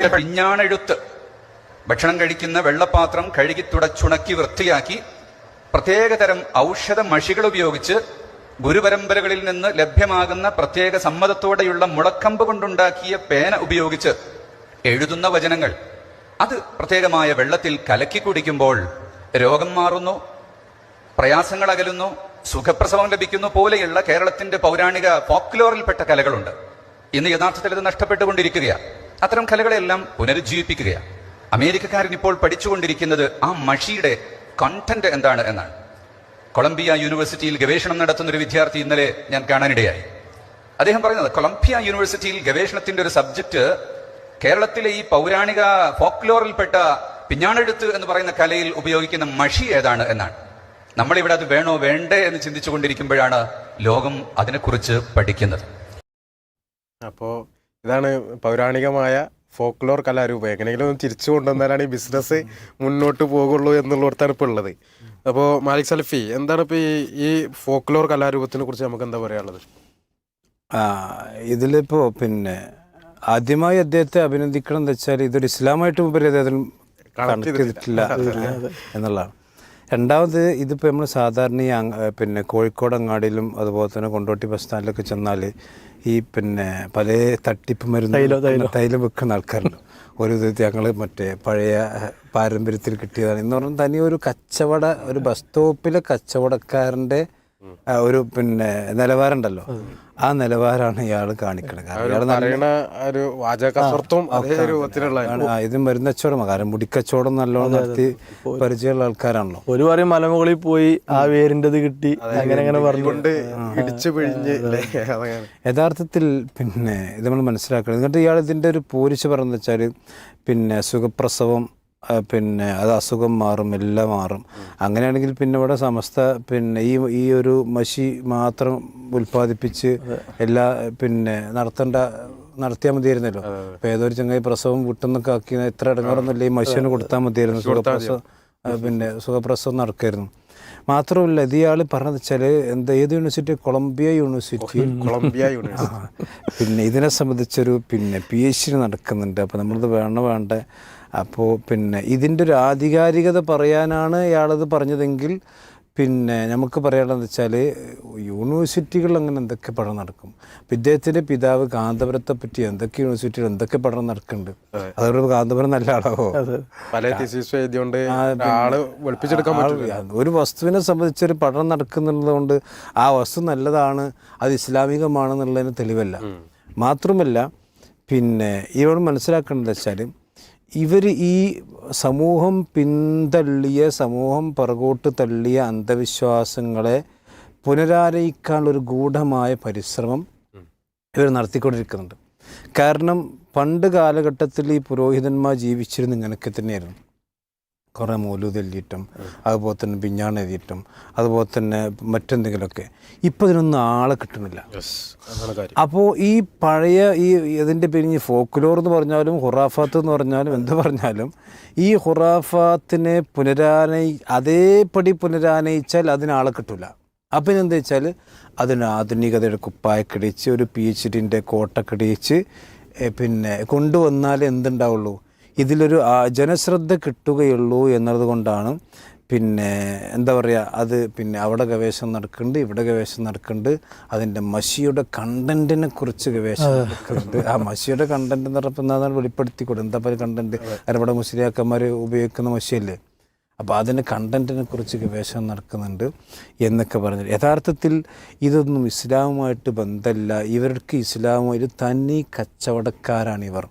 മഷിയുടെ പിഞ്ഞാണെഴുത്ത്. ഭക്ഷണം കഴിക്കുന്ന വെള്ളപാത്രം കഴുകി തുടച്ചുണക്കി വൃത്തിയാക്കി പ്രത്യേകതരം ഔഷധ മഷികൾ ഉപയോഗിച്ച് ഗുരുപരമ്പരകളിൽ നിന്ന് ലഭ്യമാകുന്ന പ്രത്യേക സമ്മതത്തോടെയുള്ള മുളക്കമ്പ് കൊണ്ടുണ്ടാക്കിയ പേന ഉപയോഗിച്ച് എഴുതുന്ന വചനങ്ങൾ അത് പ്രത്യേകമായ വെള്ളത്തിൽ കലക്കി കുടിക്കുമ്പോൾ രോഗം മാറുന്നു, പ്രയാസങ്ങൾ അകലുന്നു, സുഖപ്രസവം ലഭിക്കുന്നു പോലെയുള്ള കേരളത്തിന്റെ പൗരാണിക ഫോക്ലോറിൽപ്പെട്ട കലകളുണ്ട്. ഇന്ന് യഥാർത്ഥത്തിൽ ഇത് നഷ്ടപ്പെട്ടുകൊണ്ടിരിക്കുകയാണ്. അത്തരം കലകളെല്ലാം പുനരുജ്ജീവിപ്പിക്കുകയാണ്. അമേരിക്കക്കാരൻ ഇപ്പോൾ പഠിച്ചുകൊണ്ടിരിക്കുന്നത് ആ മഷിയുടെ കണ്ടന്റ് എന്താണ് എന്നാണ്. കൊളംബിയ യൂണിവേഴ്സിറ്റിയിൽ ഗവേഷണം നടത്തുന്ന ഒരു വിദ്യാർത്ഥി ഇന്നലെ ഞാൻ കാണാനിടയായി. അദ്ദേഹം പറയുന്നത് കൊളംബിയ യൂണിവേഴ്സിറ്റിയിൽ ഗവേഷണത്തിന്റെ ഒരു സബ്ജക്ട് കേരളത്തിലെ ഈ പൗരാണിക ഫോക്ലോറിൽപ്പെട്ട പിഞ്ഞാണെഴുത്ത് എന്ന് പറയുന്ന കലയിൽ ഉപയോഗിക്കുന്ന മഷി ഏതാണ് എന്നാണ്. നമ്മളിവിടെ അത് വേണോ വേണ്ടേ എന്ന് ചിന്തിച്ചു കൊണ്ടിരിക്കുമ്പോഴാണ് ലോകം അതിനെക്കുറിച്ച് പഠിക്കുന്നത്. അപ്പോൾ ഇതാണ് പൗരാണികമായ ഫോക്ലോർ കലാരൂപം. എങ്ങനെയെങ്കിലും തിരിച്ചു കൊണ്ടുവന്നാലാണ് ഈ ബിസിനസ് മുന്നോട്ട് പോകുള്ളൂ എന്നുള്ളിടത്താണ് ഇപ്പോൾ ഉള്ളത്. അപ്പോൾ മാലിക് സലഫി, എന്താണ് ഇപ്പോൾ ഈ ഫോക്ലോർ കലാരൂപത്തിനെ കുറിച്ച് നമുക്ക് എന്താ പറയാനുള്ളത്? ഇതിലിപ്പോൾ ആദ്യമായി അദ്ദേഹത്തെ അഭിനന്ദിക്കണം എന്ന് വെച്ചാൽ ഇതൊരു ഇസ്ലാമായിട്ട് ഉപരി അദ്ദേഹത്തിന് കണക്ട് ചെയ്തിട്ടില്ല എന്നുള്ളതാണ്. രണ്ടാമത് ഇതിപ്പോൾ നമ്മൾ സാധാരണ ഈ കോഴിക്കോട് അങ്ങാടിയിലും അതുപോലെ തന്നെ കൊണ്ടോട്ടി ബസ് സ്റ്റാൻഡിലൊക്കെ ചെന്നാൽ ഈ പല തട്ടിപ്പ് മരുന്ന് തൈലം വെക്കുന്ന ആൾക്കാരുണ്ട്. ഒരു വിധത്തിൽ ഞങ്ങൾ പഴയ പാരമ്പര്യത്തിൽ കിട്ടിയതാണ് എന്ന് പറഞ്ഞാൽ തനി ഒരു ബസ് സ്റ്റോപ്പിലെ കച്ചവടക്കാരൻ്റെ ഒരു നിലവാരം ഉണ്ടല്ലോ, ആ നിലവാരമാണ് ഇയാൾ കാണിക്കുന്നത്. ഇത് മരുന്ന് കച്ചവടം, കാരണം മുടിക്കച്ചവടം നല്ലോണം നടത്തി പരിചയമുള്ള ആൾക്കാരാണല്ലോ. ഒരു പറയും മലമുകളിൽ പോയി ആ വേരിൻ്റെ കിട്ടി അങ്ങനെ പറഞ്ഞുകൊണ്ട് യഥാർത്ഥത്തിൽ ഇത് നമ്മൾ മനസ്സിലാക്കണം. എന്നിട്ട് ഇയാൾ ഇതിൻ്റെ ഒരു പോരിച്ച് പറഞ്ഞെന്ന് വെച്ചാൽ സുഖപ്രസവം, അത് അസുഖം മാറും, എല്ലാം മാറും. അങ്ങനെയാണെങ്കിൽ ഇവിടെ സമസ്ത ഈ ഒരു മഷി മാത്രം ഉൽപ്പാദിപ്പിച്ച് എല്ലാ നടത്തിയാൽ മതിയായിരുന്നല്ലോ. ഇപ്പം ഏതൊരു ചങ്ങായി പ്രസവം വിട്ടെന്നൊക്കെ ആക്കി എത്ര ഇടങ്ങാറൊന്നുമില്ല, ഈ മഷിനെ കൊടുത്താൽ മതിയായിരുന്നു, സുഖപ്രസവം നടക്കായിരുന്നു. മാത്രമല്ല ഇയാൾ പറഞ്ഞത് വെച്ചാൽ ഏത് യൂണിവേഴ്സിറ്റി, കൊളംബിയ യൂണിവേഴ്സിറ്റി ഇതിനെ സംബന്ധിച്ചൊരു PhD നടക്കുന്നുണ്ട്. അപ്പോൾ നമ്മളിത് വേണ്ട. അപ്പോൾ ഇതിൻ്റെ ഒരു ആധികാരികത പറയാനാണ് ഇയാളത് പറഞ്ഞതെങ്കിൽ നമുക്ക് പറയാനുള്ളതെന്ന് വെച്ചാൽ യൂണിവേഴ്സിറ്റികൾ അങ്ങനെ എന്തൊക്കെ പഠനം നടക്കും. ഇദ്ദേഹത്തിൻ്റെ പിതാവ് കാന്തപുരത്തെ പറ്റി എന്തൊക്കെ യൂണിവേഴ്സിറ്റികൾ എന്തൊക്കെ പഠനം നടക്കുന്നുണ്ട്. അതോട് കാന്തപുരം നല്ല ആളാവോ? ഒരു വസ്തുവിനെ സംബന്ധിച്ചൊരു പഠനം നടക്കുന്നുള്ളത് കൊണ്ട് ആ വസ്തു നല്ലതാണ്, അത് ഇസ്ലാമികമാണെന്നുള്ളതിന് തെളിവല്ല. മാത്രമല്ല ഇവർ മനസ്സിലാക്കേണ്ടത് വെച്ചാൽ ഇവർ ഈ സമൂഹം സമൂഹം പുറകോട്ട് തള്ളിയ അന്ധവിശ്വാസങ്ങളെ പുനരാരയിക്കാനുള്ളൊരു ഗൂഢമായ പരിശ്രമം ഇവർ നടത്തിക്കൊണ്ടിരിക്കുന്നുണ്ട്. കാരണം പണ്ട് കാലഘട്ടത്തിൽ ഈ പുരോഹിതന്മാർ ജീവിച്ചിരുന്ന ഇങ്ങനെയൊക്കെ തന്നെയായിരുന്നു. കുറേ മൗലൂദ് എഴുതിയിട്ടും അതുപോലെ തന്നെ പിഞ്ഞാണ് എഴുതിയിട്ടും അതുപോലെ തന്നെ മറ്റെന്തെങ്കിലുമൊക്കെ. ഇപ്പം ഇതിനൊന്നും ആളെ കിട്ടുന്നില്ല. അപ്പോൾ ഈ പഴയ ഇതിൻ്റെ പിരിഞ്ഞ് ഫോക്ലോർ എന്ന് പറഞ്ഞാലും ഹുറാഫാത്ത് എന്ന് പറഞ്ഞാലും എന്ത് പറഞ്ഞാലും ഈ ഹുറാഫാത്തിനെ അതേപടി പുനരാനയിച്ചാൽ അതിനാളെ കിട്ടില്ല. അപ്പം എന്താ വെച്ചാൽ അതിന് ആധുനികതയുടെ കുപ്പായക്കടിച്ച് ഒരു PhD കോട്ടക്കടിച്ച് കൊണ്ടുവന്നാലേ എന്തുണ്ടാവുള്ളൂ, ഇതിലൊരു ജനശ്രദ്ധ കിട്ടുകയുള്ളൂ എന്നത് കൊണ്ടാണ് എന്താ പറയുക, അത് അവിടെ ഗവേഷണം നടക്കുന്നുണ്ട്, ഇവിടെ ഗവേഷണം നടക്കുന്നുണ്ട്. അതിൻ്റെ മഷിയുടെ കണ്ടന്റിനെ കുറിച്ച് ഗവേഷണം നടക്കുന്നുണ്ട്. ആ മഷിയുടെ കണ്ടന്റ് എന്ന് പറഞ്ഞാൽ വെളിപ്പെടുത്തിക്കൂടെ, എന്താ പറയുക കണ്ടന്റ്, അവിടെ മുസ്ലിയാക്കന്മാർ ഉപയോഗിക്കുന്ന മഷിയല്ലേ. അപ്പോൾ അതിൻ്റെ കണ്ടന്റിനെ കുറിച്ച് ഗവേഷണം നടക്കുന്നുണ്ട് എന്നൊക്കെ പറഞ്ഞു. യഥാർത്ഥത്തിൽ ഇതൊന്നും ഇസ്ലാമുമായിട്ട് ബന്ധമില്ല. ഇവർക്ക് ഇസ്ലാമുമായിട്ട് തനി കച്ചവടക്കാരാണ് ഇവർ.